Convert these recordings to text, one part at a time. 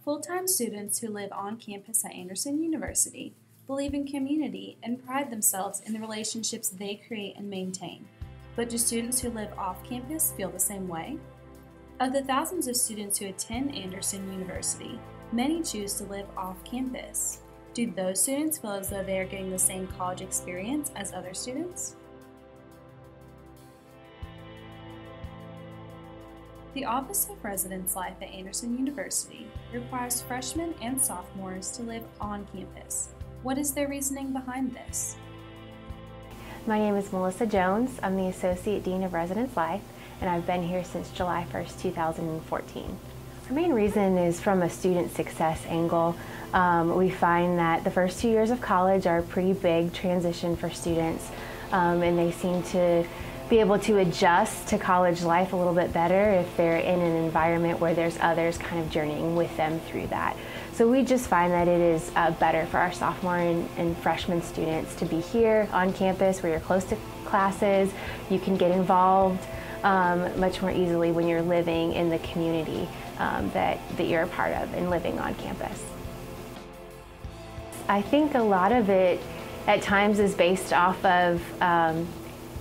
Full-time students who live on campus at Anderson University believe in community and pride themselves in the relationships they create and maintain. But do students who live off campus feel the same way? Of the thousands of students who attend Anderson University, many choose to live off campus. Do those students feel as though they are getting the same college experience as other students? The Office of Residence Life at Anderson University requires freshmen and sophomores to live on campus. What is their reasoning behind this? My name is Melissa Jones. I'm the Associate Dean of Residence Life, and I've been here since July 1st, 2014. Our main reason is from a student success angle. We find that the first 2 years of college are a pretty big transition for students, and they seem to be able to adjust to college life a little bit better if they're in an environment where there's others kind of journeying with them through that. So we just find that it is better for our sophomore and freshman students to be here on campus where you're close to classes. You can get involved much more easily when you're living in the community that you're a part of and living on campus. I think a lot of it at times is based off of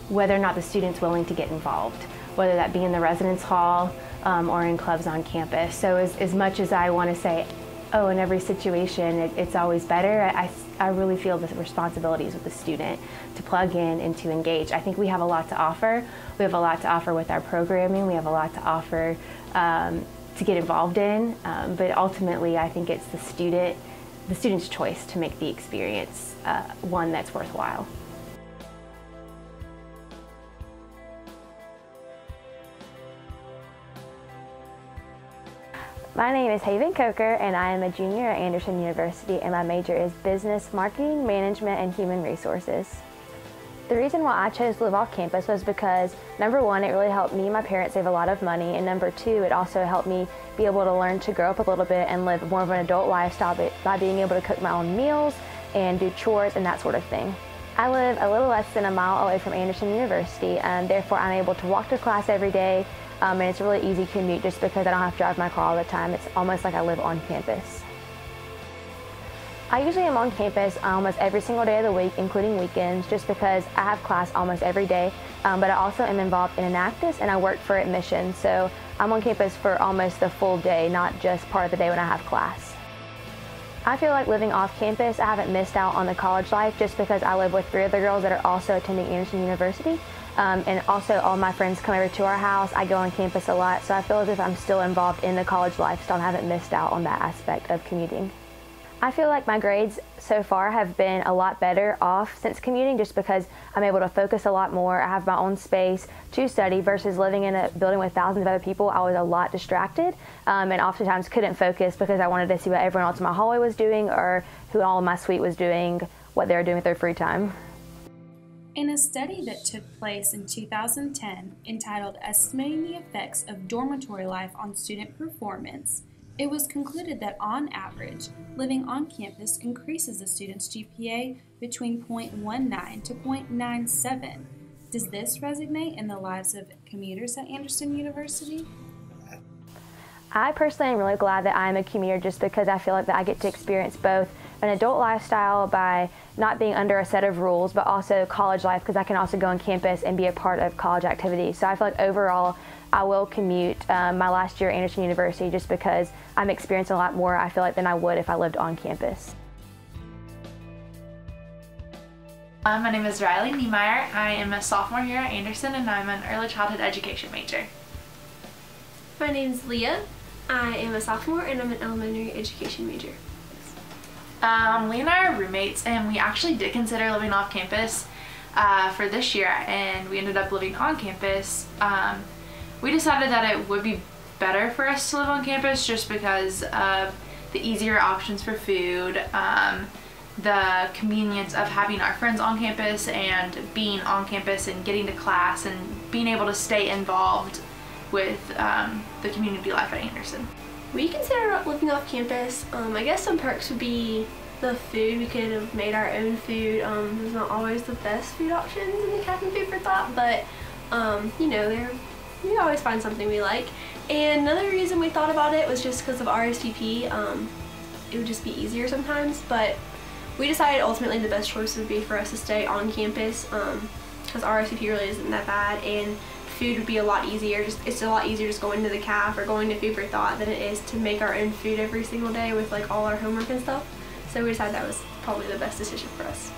whether or not the student's willing to get involved, whether that be in the residence hall or in clubs on campus. So as much as I want to say, oh, in every situation it's always better, I really feel the responsibilities with the student to plug in and to engage. I think we have a lot to offer. We have a lot to offer with our programming. We have a lot to offer to get involved in, but ultimately I think it's the student's choice to make the experience one that's worthwhile. My name is Haven Coker, and I am a junior at Anderson University, and my major is Business Marketing, Management, and Human Resources. The reason why I chose to live off campus was because, number one, it really helped me and my parents save a lot of money, and number two, it also helped me be able to learn to grow up a little bit and live more of an adult lifestyle by being able to cook my own meals and do chores and that sort of thing. I live a little less than a mile away from Anderson University, and therefore I'm able to walk to class every day. And it's a really easy commute just because I don't have to drive my car all the time. It's almost like I live on campus. I usually am on campus almost every single day of the week, including weekends, just because I have class almost every day. But I also am involved in Enactus, and I work for admissions. So I'm on campus for almost the full day, not just part of the day when I have class. I feel like living off campus, I haven't missed out on the college life just because I live with 3 other girls that are also attending Anderson University. And also all my friends come over to our house. I go on campus a lot, so I feel as if I'm still involved in the college lifestyle and haven't missed out on that aspect of commuting. I feel like my grades so far have been a lot better off since commuting just because I'm able to focus a lot more. I have my own space to study versus living in a building with thousands of other people. I was a lot distracted and oftentimes couldn't focus because I wanted to see what everyone else in my hallway was doing or who all in my suite was doing, what they were doing with their free time. In a study that took place in 2010 entitled Estimating the Effects of Dormitory Life on Student Performance, it was concluded that on average, living on campus increases a student's GPA between 0.19 to 0.97. Does this resonate in the lives of commuters at Anderson University? I personally am really glad that I'm a commuter just because I feel like that I get to experience both an adult lifestyle by not being under a set of rules, but also college life because I can also go on campus and be a part of college activities. So I feel like overall I will commute my last year at Anderson University just because I'm experiencing a lot more, I feel like, than I would if I lived on campus. My name is Riley Niemeyer. I am a sophomore here at Anderson and I'm an early childhood education major. My name is Leah. I am a sophomore and I'm an elementary education major. Leah and I are roommates, and we actually did consider living off campus for this year, and we ended up living on campus. We decided that it would be better for us to live on campus just because of the easier options for food, the convenience of having our friends on campus and being on campus and getting to class and being able to stay involved with the community life at Anderson. We consider living off campus. I guess some perks would be the food. We could have made our own food. There's not always the best food options in the cabin fever thought, but you know, we always find something we like. And another reason we thought about it was just because of RSVP. It would just be easier sometimes, but we decided ultimately the best choice would be for us to stay on campus because RSVP really isn't that bad, and food would be a lot easier. It's a lot easier just going to the caf or going to Food for Thought than it is to make our own food every single day with like all our homework and stuff. So we decided that was probably the best decision for us.